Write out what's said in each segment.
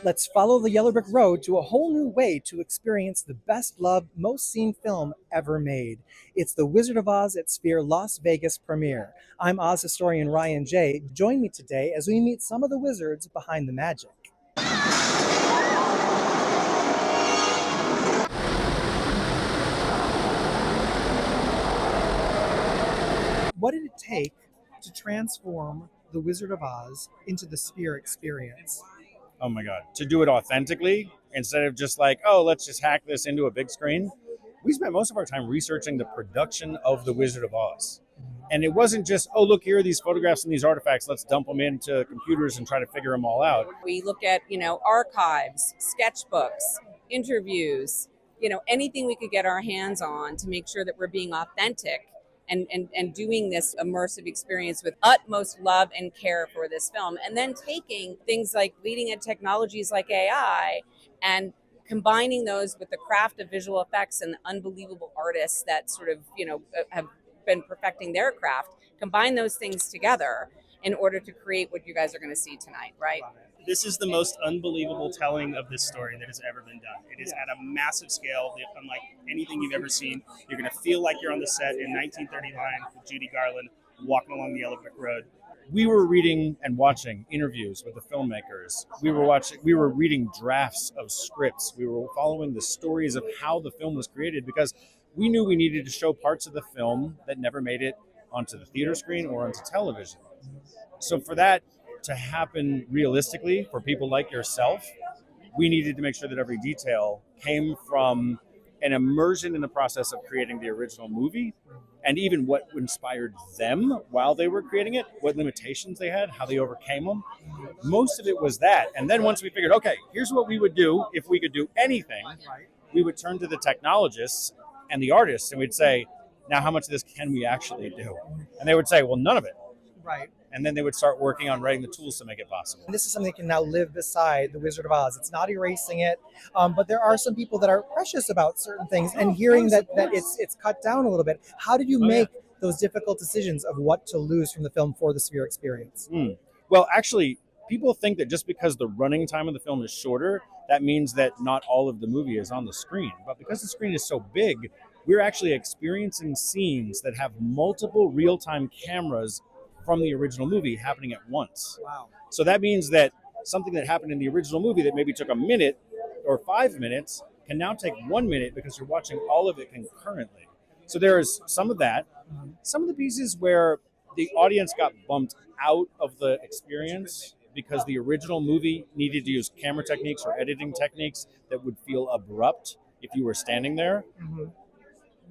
Let's follow the yellow brick road to a whole new way to experience the best loved, most seen film ever made. It's The Wizard of Oz at Sphere Las Vegas premiere. I'm Oz historian Ryan J. Join me today as we meet some of the wizards behind the magic. What did it take to transform The Wizard of Oz into the Sphere experience? Oh my God. To do it authentically, instead of just like, oh, let's just hack this into a big screen. We spent most of our time researching the production of The Wizard of Oz. And it wasn't just, oh, look, here are these photographs and these artifacts. Let's dump them into computers and try to figure them all out. We look at, archives, sketchbooks, interviews, anything we could get our hands on to make sure that we're being authentic and doing this immersive experience with utmost love and care for this film. And then taking things like leading edge technologies like AI and combining those with the craft of visual effects and the unbelievable artists that sort of, have been perfecting their craft, combine those things together in order to create what you guys are going to see tonight, right? This is the most unbelievable telling of this story that has ever been done. It is at a massive scale, unlike anything you've ever seen. You're going to feel like you're on the set in 1939 with Judy Garland walking along the yellow brick road. We were reading and watching interviews with the filmmakers. We were reading drafts of scripts. We were following the stories of how the film was created because we knew we needed to show parts of the film that never made it onto the theater screen or onto television. So for that to happen realistically for people like yourself, we needed to make sure that every detail came from an immersion in the process of creating the original movie, and even what inspired them while they were creating it, what limitations they had, how they overcame them. Most of it was that. And then once we figured, okay, here's what we would do if we could do anything, we would turn to the technologists and the artists and we'd say, now how much of this can we actually do? And they would say, well, none of it. Right. And then they would start working on writing the tools to make it possible. And this is something that can now live beside The Wizard of Oz. It's not erasing it, but there are some people that are precious about certain things, and hearing that it's cut down a little bit. How did you make those difficult decisions of what to lose from the film for the Sphere experience? Well, actually, people think that just because the running time of the film is shorter, that means that not all of the movie is on the screen. But because the screen is so big, we're actually experiencing scenes that have multiple real-time cameras from the original movie happening at once. Wow. So that means that something that happened in the original movie that maybe took a minute or 5 minutes can now take 1 minute because you're watching all of it concurrently. So there is some of that. Some of the pieces where the audience got bumped out of the experience because the original movie needed to use camera techniques or editing techniques that would feel abrupt if you were standing there.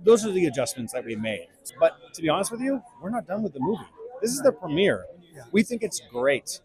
Those are the adjustments that we made. But to be honest with you, we're not done with the movie. This is the premiere. We think it's great,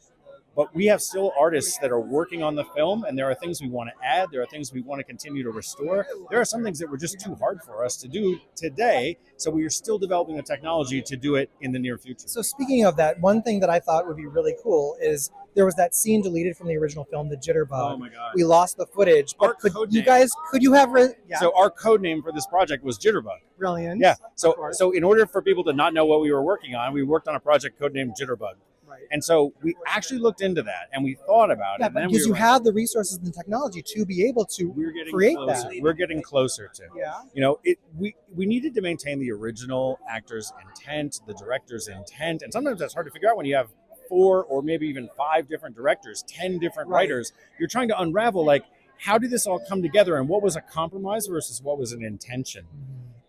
but we have still artists that are working on the film, and there are things we want to add. There are things we want to continue to restore. There are some things that were just too hard for us to do today, so we are still developing the technology to do it in the near future. So speaking of that, one thing that I thought would be really cool is there was that scene deleted from the original film, the jitterbug. Oh my God. We lost the footage, but could you have... So our code name for this project was Jitterbug. Brilliant. Yeah. So in order for people to not know what we were working on, we worked on a project codenamed Jitterbug. Right. And so we actually looked into that and we thought about it. Yeah, because you have the resources and the technology to be able to create that. We're getting closer to. Yeah. We needed to maintain the original actor's intent, the director's intent, and sometimes that's hard to figure out when you have 4 or maybe even 5 different directors, 10 different writers. You're trying to unravel, like, how did this all come together and what was a compromise versus what was an intention?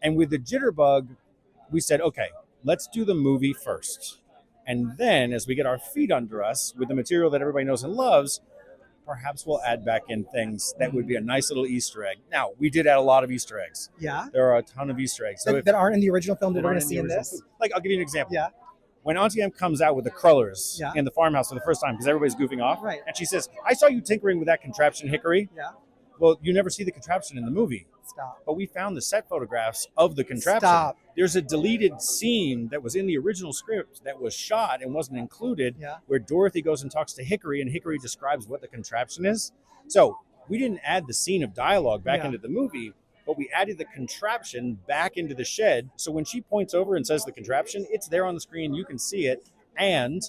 And with the Jitterbug, we said, okay, let's do the movie first. And then as we get our feet under us with the material that everybody knows and loves, perhaps we'll add back in things that would be a nice little Easter egg. Now, we did add a lot of Easter eggs. Yeah. There are a ton of Easter eggs. That aren't in the original film that we're going to see in this? Like, I'll give you an example. Yeah. When Auntie Em comes out with the crullers in the farmhouse for the first time, because everybody's goofing off, and she says, I saw you tinkering with that contraption, Hickory. Yeah. Well, you never see the contraption in the movie. Stop. But we found the set photographs of the contraption. Stop. There's a deleted scene that was in the original script that was shot and wasn't included, where Dorothy goes and talks to Hickory, and Hickory describes what the contraption is. So we didn't add the scene of dialogue back into the movie, but we added the contraption back into the shed. So when she points over and says the contraption, it's there on the screen, you can see it, and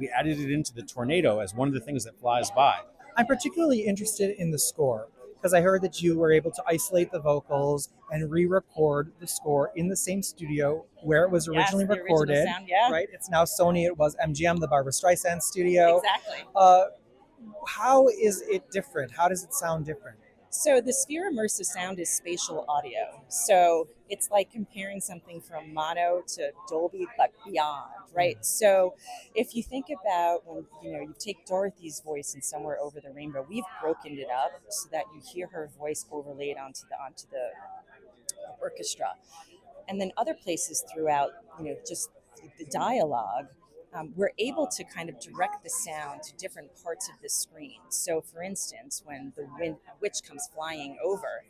We added it into the tornado as one of the things that flies by. I'm particularly interested in the score because I heard that you were able to isolate the vocals and re-record the score in the same studio where it was originally the original recorded. sound, yeah. Right? It's now Sony. It was MGM, the Barbara Streisand studio. Exactly. How is it different? How does it sound different? So the Sphere Immersive Sound is spatial audio. So it's like comparing something from mono to Dolby, but beyond, right? So if you think about when you take Dorothy's voice in Somewhere Over the Rainbow, we've broken it up so that you hear her voice overlaid onto the orchestra, and then other places throughout, just the dialogue. We're able to kind of direct the sound to different parts of the screen. So, for instance, when the witch comes flying over,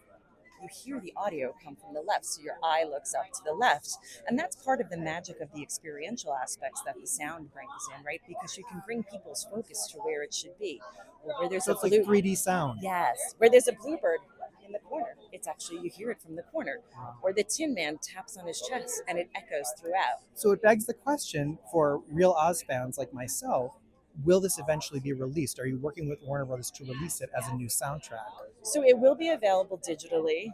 you hear the audio come from the left, so your eye looks up to the left. And that's part of the magic of the experiential aspects that the sound brings in, right? Because you can bring people's focus to where it should be. Or where there's So it's like 3D sound. Yes, where there's a bluebird in the corner. It's actually, you hear it from the corner. Or the Tin Man taps on his chest and it echoes throughout. So it begs the question for real Oz fans like myself, will this eventually be released? Are you working with Warner Brothers to release it as a new soundtrack? So it will be available digitally.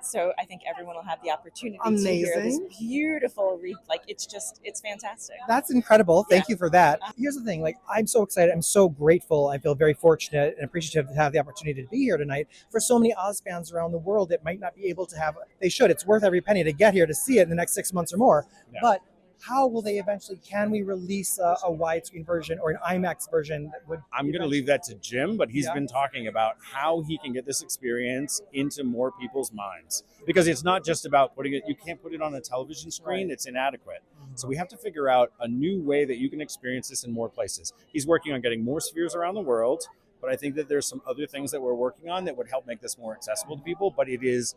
So I think everyone will have the opportunity to hear this Amazing. beautiful, it's fantastic. That's incredible. Thank you for that. Here's the thing, like, I'm so excited. I'm so grateful. I feel very fortunate and appreciative to have the opportunity to be here tonight. For so many Oz fans around the world that might not be able to have, they should. It's worth every penny to get here to see it in the next 6 months or more. Yeah. But how will they eventually, can we release a widescreen version or an IMAX version that would... I'm going to leave that to Jim, but he's Yeah. been talking about how he can get this experience into more people's minds. Because it's not just about putting it, you can't put it on a television screen, Right. it's inadequate. So we have to figure out a new way that you can experience this in more places. He's working on getting more spheres around the world, but I think that there's some other things that we're working on that would help make this more accessible to people, but it is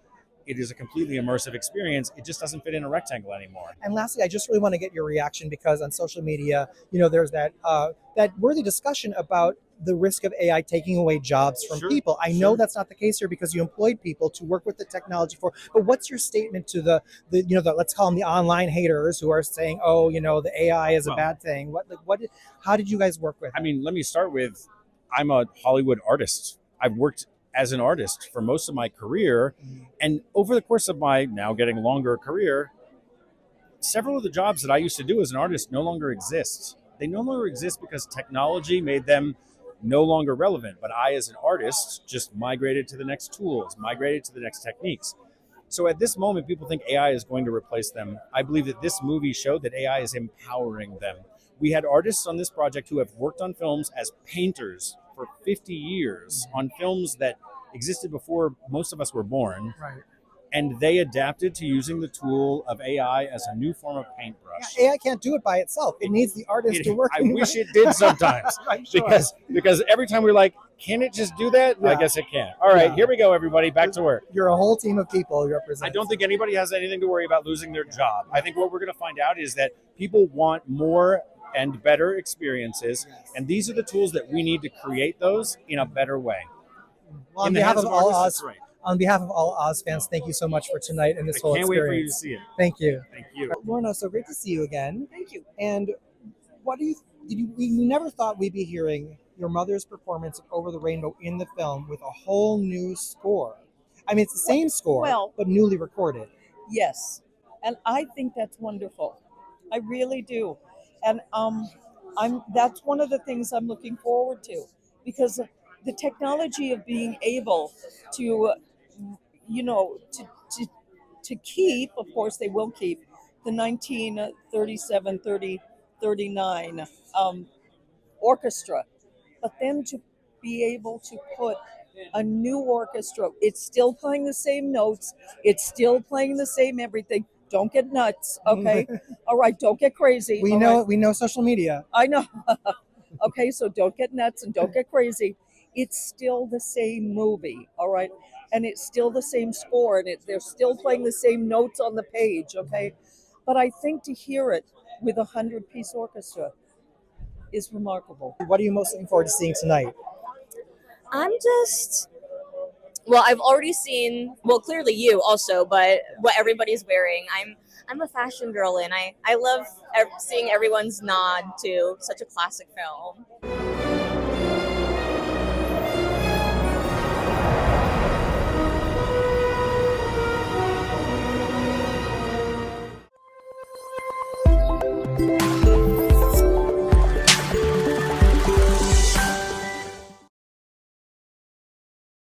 a completely immersive experience. It just doesn't fit in a rectangle anymore. And lastly, I just really want to get your reaction because on social media, there's that worthy discussion about the risk of AI taking away jobs from Sure, people. I know sure. that's not the case here because you employed people to work with the technology but what's your statement to the let's call them the online haters who are saying, oh, the AI is a Well- bad thing. How did you guys work with it? I mean, let me start with, I'm a Hollywood artist. I've worked as an artist for most of my career. And over the course of my now getting longer career, several of the jobs that I used to do as an artist no longer exist. They no longer exist because technology made them no longer relevant. But I, as an artist, just migrated to the next tools, migrated to the next techniques. So at this moment, people think AI is going to replace them. I believe that this movie showed that AI is empowering them. We had artists on this project who have worked on films as painters for 50 years on films that existed before most of us were born. Right. And they adapted to using the tool of AI as a new form of paintbrush. AI can't do it by itself. It needs the artist to work. I wish it did sometimes. Right, sure. because every time we're like, can it just do that? I Yeah. guess it can. All right, Yeah. here we go, everybody. Back to work. You're a whole team of people you represent. I don't think anybody has anything to worry about losing their job. I think what we're going to find out is that people want more and better experiences. And these are the tools that we need to create those in a better way. Well, on In the behalf hands of of all artists, Oz, that's right. on behalf of all Oz fans, thank you so much for tonight and this I whole can't wait for you to experience. see it. Thank you. Thank you. Lorna, so great to see you again. Thank you. And what do you? We never thought we'd be hearing your mother's performance of Over the Rainbow in the film with a whole new score. I mean, it's the same score, Well- but newly recorded. Yes, and I think that's wonderful. I really do, and that's one of the things I'm looking forward to, because the technology of being able to, to keep, of course, they will keep the 1937, 30, 39 orchestra, but then to be able to put a new orchestra. It's still playing the same notes. It's still playing the same everything. Don't get nuts, okay? All right, don't get crazy. We all know right? we know social media. I know. Okay, so don't get nuts and don't get crazy. It's still the same movie, all right? And it's still the same score, and they're still playing the same notes on the page, okay? But I think to hear it with a 100-piece orchestra is remarkable. What are you most looking forward to seeing tonight? I've already seen, well, clearly you also, but what everybody's wearing. I'm a fashion girl, and I love seeing everyone's nod to such a classic film.